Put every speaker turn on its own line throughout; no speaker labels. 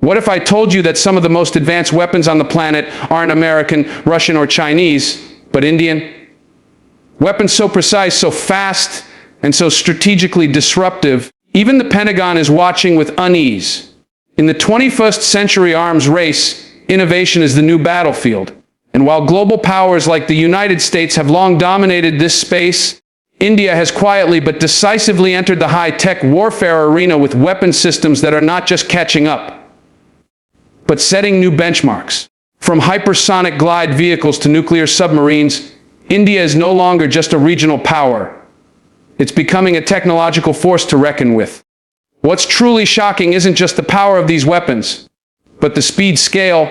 What if I told you that some of the most advanced weapons on the planet aren't American, Russian, or Chinese, but Indian? Weapons so precise, so fast, and so strategically disruptive, even the Pentagon is watching with unease. In the 21st century arms race, innovation is the new battlefield. And while global powers like the United States have long dominated this space, India has quietly but decisively entered the high-tech warfare arena with weapon systems that are not just catching up, but setting new benchmarks. From hypersonic glide vehicles to nuclear submarines, India is no longer just a regional power. It's becoming a technological force to reckon with. What's truly shocking isn't just the power of these weapons, but the speed, scale,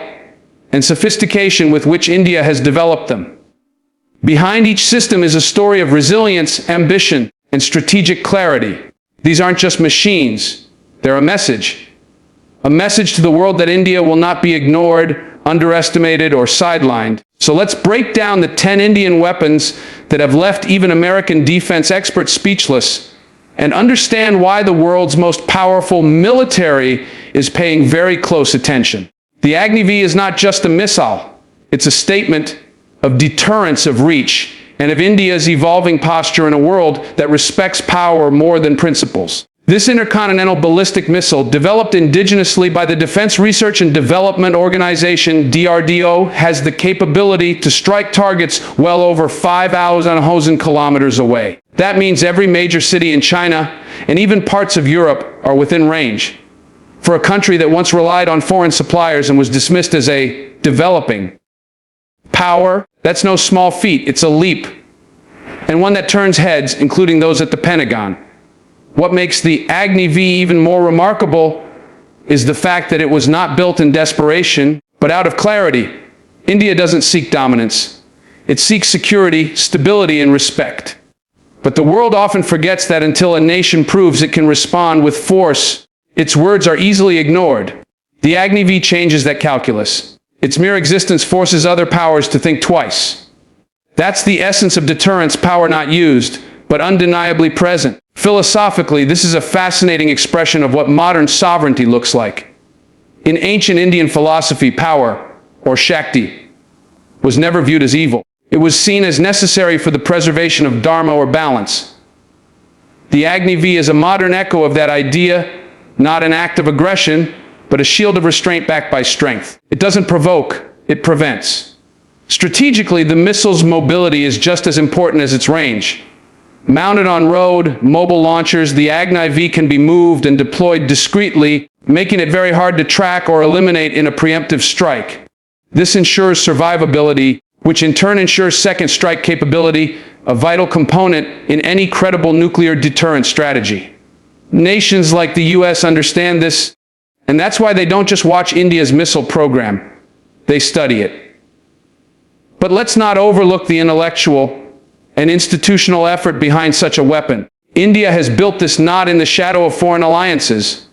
and sophistication with which India has developed them. Behind each system is a story of resilience, ambition, and strategic clarity. These aren't just machines, they're a message. A message to the world that India will not be ignored, underestimated, or sidelined. So let's break down the 10 Indian weapons that have left even American defense experts speechless, and understand why the world's most powerful military is paying very close attention. The Agni V is not just a missile. It's a statement of deterrence, of reach, and of India's evolving posture in a world that respects power more than principles. This intercontinental ballistic missile, developed indigenously by the Defense Research and Development Organization, DRDO, has the capability to strike targets well over 5,000 kilometers away. That means every major city in China and even parts of Europe are within range. For a country that once relied on foreign suppliers and was dismissed as a developing power, that's no small feat. It's a leap, and one that turns heads, including those at the Pentagon. What makes the Agni V even more remarkable is the fact that it was not built in desperation, but out of clarity. India doesn't seek dominance. It seeks security, stability, and respect. But the world often forgets that until a nation proves it can respond with force, its words are easily ignored. The Agni V changes that calculus. Its mere existence forces other powers to think twice. That's the essence of deterrence, power not used, but undeniably present. Philosophically, this is a fascinating expression of what modern sovereignty looks like. In ancient Indian philosophy, power, or Shakti, was never viewed as evil. It was seen as necessary for the preservation of dharma or balance. The Agni V is a modern echo of that idea, not an act of aggression, but a shield of restraint backed by strength. It doesn't provoke, it prevents. Strategically, the missile's mobility is just as important as its range. Mounted on road, mobile launchers, the Agni V can be moved and deployed discreetly, making it very hard to track or eliminate in a preemptive strike. This ensures survivability, which in turn ensures second strike capability, a vital component in any credible nuclear deterrent strategy. Nations like the US understand this, and that's why they don't just watch India's missile program, they study it. But let's not overlook the intellectual and institutional effort behind such a weapon. India has built this not in the shadow of foreign alliances,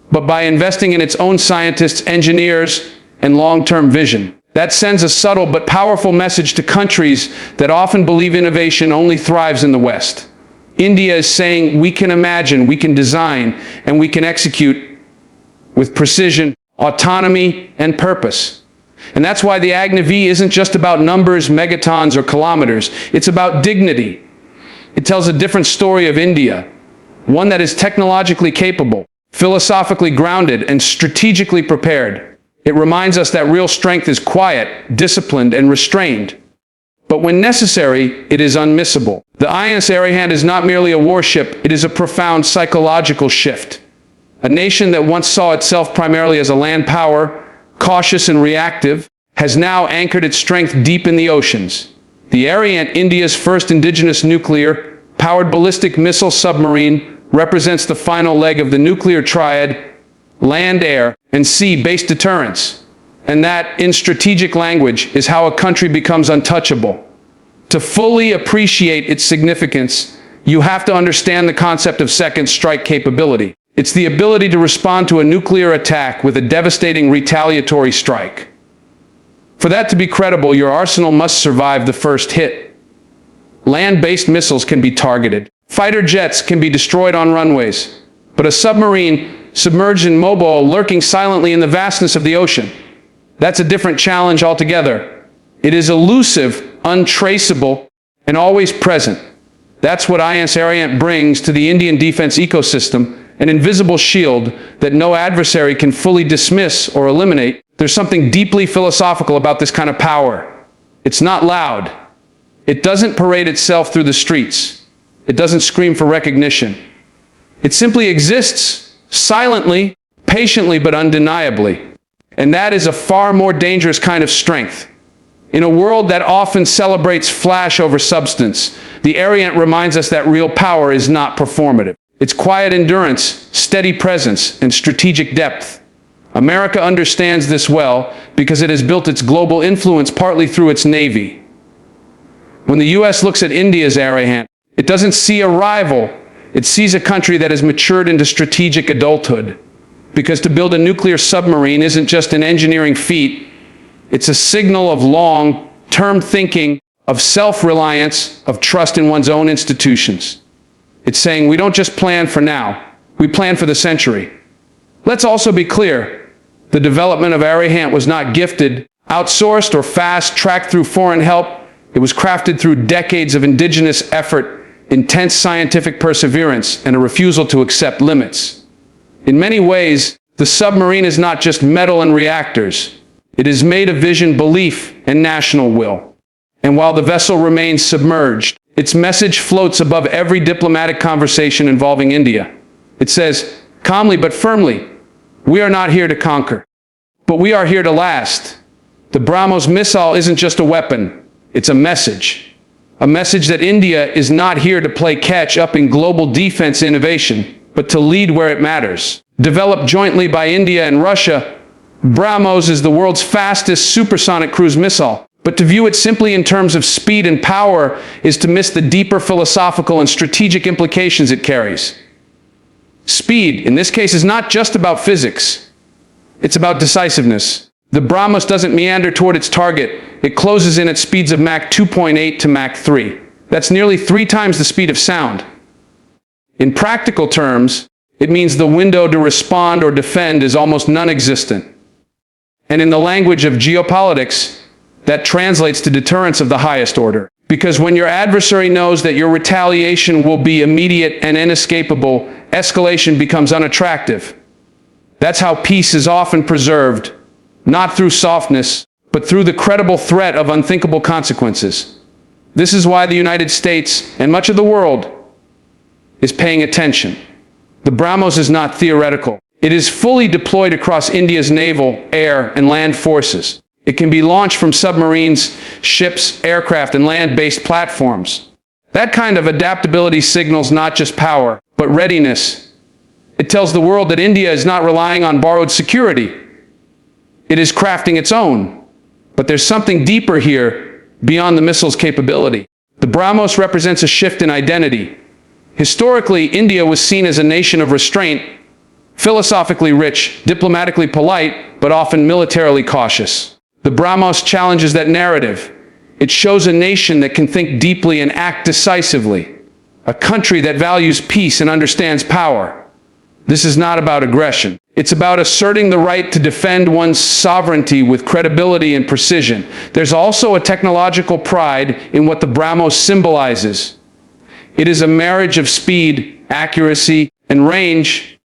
but by investing in its own scientists, engineers, and long-term vision. That sends a subtle but powerful message to countries that often believe innovation only thrives in the West. India is saying we can imagine, we can design, and we can execute with precision, autonomy, and purpose. And that's why the Agni V isn't just about numbers, megatons, or kilometers. It's about dignity. It tells a different story of India, one that is technologically capable, philosophically grounded, and strategically prepared. It reminds us that real strength is quiet, disciplined, and restrained. But when necessary, it is unmissable. The INS Arihant is not merely a warship, it is a profound psychological shift. A nation that once saw itself primarily as a land power, cautious and reactive, has now anchored its strength deep in the oceans. The Arihant, India's first indigenous nuclear-powered ballistic missile submarine, represents the final leg of the nuclear triad, land, air, and sea-based deterrence. And that, in strategic language, is how a country becomes untouchable. To fully appreciate its significance, you have to understand the concept of second strike capability. It's the ability to respond to a nuclear attack with a devastating retaliatory strike. For that to be credible, your arsenal must survive the first hit. Land-based missiles can be targeted. Fighter jets can be destroyed on runways. But a submarine, submerged and mobile, lurking silently in the vastness of the ocean. That's a different challenge altogether. It is elusive, untraceable, and always present. That's what INS Ariant brings to the Indian defense ecosystem, an invisible shield that no adversary can fully dismiss or eliminate. There's something deeply philosophical about this kind of power. It's not loud. It doesn't parade itself through the streets. It doesn't scream for recognition. It simply exists, silently, patiently, but undeniably. And that is a far more dangerous kind of strength. In a world that often celebrates flash over substance, the Ariant reminds us that real power is not performative. It's quiet endurance, steady presence, and strategic depth. America understands this well because it has built its global influence partly through its Navy. When the U.S. looks at India's Ariant, it doesn't see a rival. It sees a country that has matured into strategic adulthood. Because to build a nuclear submarine isn't just an engineering feat, it's a signal of long-term thinking, of self-reliance, of trust in one's own institutions. It's saying we don't just plan for now, we plan for the century. Let's also be clear, the development of Ariant was not gifted, outsourced, or fast-tracked through foreign help. It was crafted through decades of indigenous effort, intense scientific perseverance, and a refusal to accept limits. In many ways, the submarine is not just metal and reactors. It is made of vision, belief, and national will. And while the vessel remains submerged, its message floats above every diplomatic conversation involving India. It says, calmly but firmly, we are not here to conquer, but we are here to last. The BrahMos missile isn't just a weapon, it's a message. A message that India is not here to play catch up in global defense innovation, but to lead where it matters. Developed jointly by India and Russia, BrahMos is the world's fastest supersonic cruise missile. But to view it simply in terms of speed and power is to miss the deeper philosophical and strategic implications it carries. Speed, in this case, is not just about physics. It's about decisiveness. The BrahMos doesn't meander toward its target. It closes in at speeds of Mach 2.8 to Mach 3. That's nearly 3 times the speed of sound. In practical terms, it means the window to respond or defend is almost non-existent. And in the language of geopolitics, that translates to deterrence of the highest order. Because when your adversary knows that your retaliation will be immediate and inescapable, escalation becomes unattractive. That's how peace is often preserved, not through softness, but through the credible threat of unthinkable consequences. This is why the United States and much of the world is paying attention. The BrahMos is not theoretical. It is fully deployed across India's naval, air, and land forces. It can be launched from submarines, ships, aircraft, and land-based platforms. That kind of adaptability signals not just power, but readiness. It tells the world that India is not relying on borrowed security. It is crafting its own. But there's something deeper here, beyond the missile's capability. The BrahMos represents a shift in identity. Historically, India was seen as a nation of restraint, philosophically rich, diplomatically polite, but often militarily cautious. The BrahMos challenges that narrative. It shows a nation that can think deeply and act decisively, a country that values peace and understands power. This is not about aggression. It's about asserting the right to defend one's sovereignty with credibility and precision. There's also a technological pride in what the BrahMos symbolizes. It is a marriage of speed, accuracy, and range,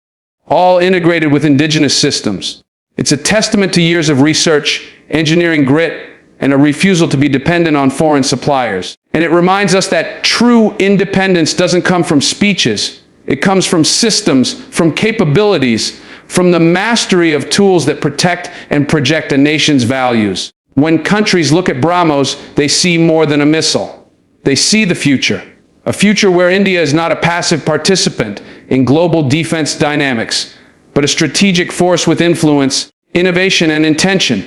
all integrated with indigenous systems. It's a testament to years of research, engineering grit, and a refusal to be dependent on foreign suppliers. And it reminds us that true independence doesn't come from speeches. It comes from systems, from capabilities, from the mastery of tools that protect and project a nation's values. When countries look at BrahMos, they see more than a missile. They see the future. A future where India is not a passive participant in global defense dynamics, but a strategic force with influence, innovation, and intention.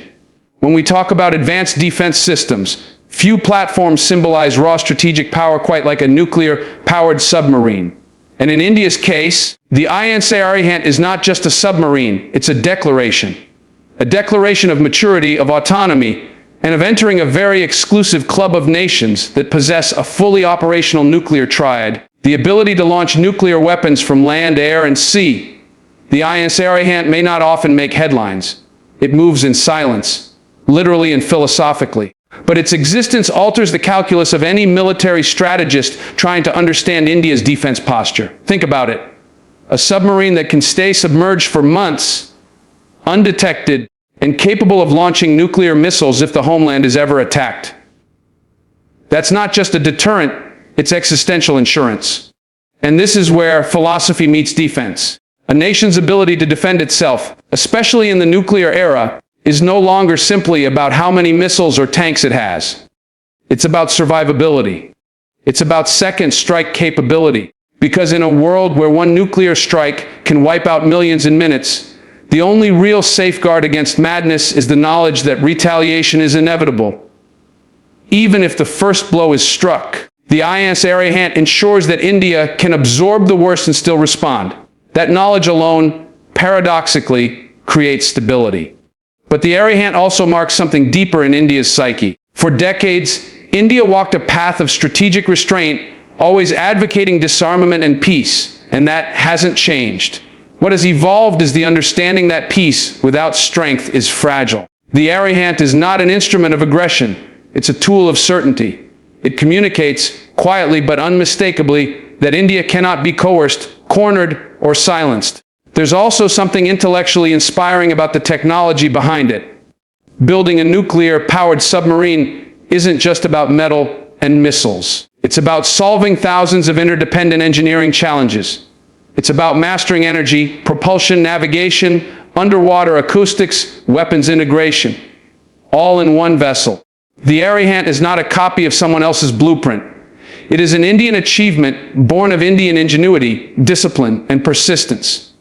When we talk about advanced defense systems, few platforms symbolize raw strategic power quite like a nuclear-powered submarine. And in India's case, the INS Ariant is not just a submarine, it's a declaration of maturity, of autonomy, and of entering a very exclusive club of nations that possess a fully operational nuclear triad, the ability to launch nuclear weapons from land, air, and sea. The INS Arihant may not often make headlines. It moves in silence, literally and philosophically. But its existence alters the calculus of any military strategist trying to understand India's defense posture. Think about it. A submarine that can stay submerged for months, undetected, and capable of launching nuclear missiles if the homeland is ever attacked. That's not just a deterrent, it's existential insurance. And this is where philosophy meets defense. A nation's ability to defend itself, especially in the nuclear era, is no longer simply about how many missiles or tanks it has. It's about survivability. It's about second strike capability. Because in a world where one nuclear strike can wipe out millions in minutes, the only real safeguard against madness is the knowledge that retaliation is inevitable. Even if the first blow is struck, the INS Arihant ensures that India can absorb the worst and still respond. That knowledge alone, paradoxically, creates stability. But the Arihant also marks something deeper in India's psyche. For decades, India walked a path of strategic restraint, always advocating disarmament and peace, and that hasn't changed. What has evolved is the understanding that peace without strength is fragile. The Arihant is not an instrument of aggression. It's a tool of certainty. It communicates, quietly but unmistakably, that India cannot be coerced, cornered, or silenced. There's also something intellectually inspiring about the technology behind it. Building a nuclear-powered submarine isn't just about metal and missiles. It's about solving thousands of interdependent engineering challenges. It's about mastering energy, propulsion, navigation, underwater acoustics, weapons integration, all in one vessel. The Arihant is not a copy of someone else's blueprint. It is an Indian achievement born of Indian ingenuity, discipline, and persistence.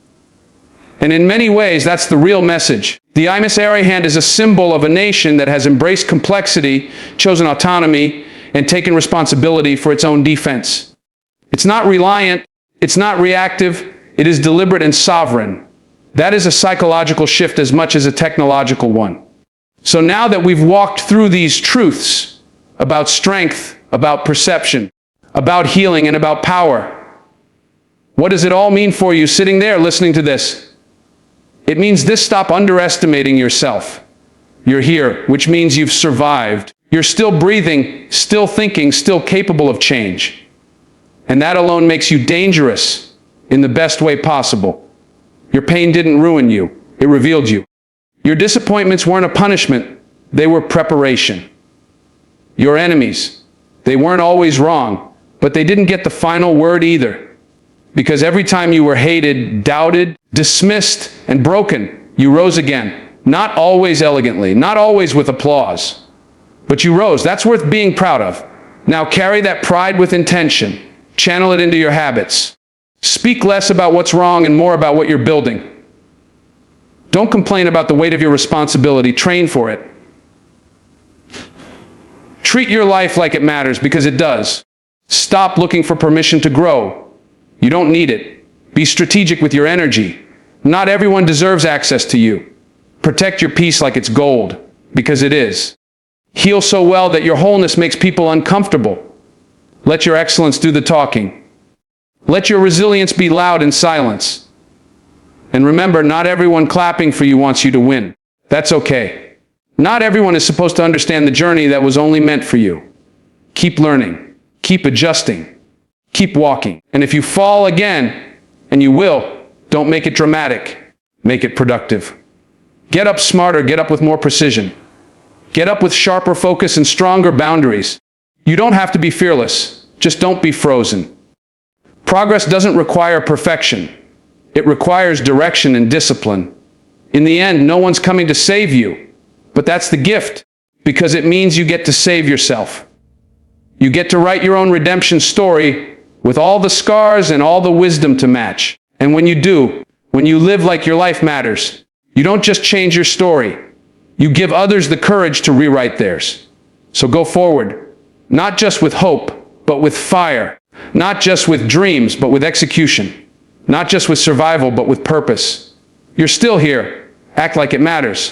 And in many ways, that's the real message. The INS Arihant is a symbol of a nation that has embraced complexity, chosen autonomy, and taken responsibility for its own defense. It's not reliant, it's not reactive, it is deliberate and sovereign. That is a psychological shift as much as a technological one. So now that we've walked through these truths about strength, about perception, about healing, and about power, what does it all mean for you sitting there listening to this? It means this: stop underestimating yourself. You're here, which means you've survived. You're still breathing, still thinking, still capable of change. And that alone makes you dangerous in the best way possible. Your pain didn't ruin you, it revealed you. Your disappointments weren't a punishment, they were preparation. Your enemies, they weren't always wrong, but they didn't get the final word either. Because every time you were hated, doubted, dismissed, and broken, you rose again. Not always elegantly, not always with applause, but you rose. That's worth being proud of. Now carry that pride with intention. Channel it into your habits. Speak less about what's wrong and more about what you're building. Don't complain about the weight of your responsibility. Train for it. Treat your life like it matters, because it does. Stop looking for permission to grow. You don't need it. Be strategic with your energy. Not everyone deserves access to you. Protect your peace like it's gold, because it is. Heal so well that your wholeness makes people uncomfortable. Let your excellence do the talking. Let your resilience be loud in silence. And remember, not everyone clapping for you wants you to win. That's okay. Not everyone is supposed to understand the journey that was only meant for you. Keep learning. Keep adjusting. Keep walking. And if you fall again, and you will, don't make it dramatic. Make it productive. Get up smarter, get up with more precision. Get up with sharper focus and stronger boundaries. You don't have to be fearless. Just don't be frozen. Progress doesn't require perfection. It requires direction and discipline. In the end, no one's coming to save you. But that's the gift, because it means you get to save yourself. You get to write your own redemption story with all the scars and all the wisdom to match. And when you do, when you live like your life matters, you don't just change your story. You give others the courage to rewrite theirs. So go forward, not just with hope, but with fire. Not just with dreams, but with execution. Not just with survival, but with purpose. You're still here. Act like it matters.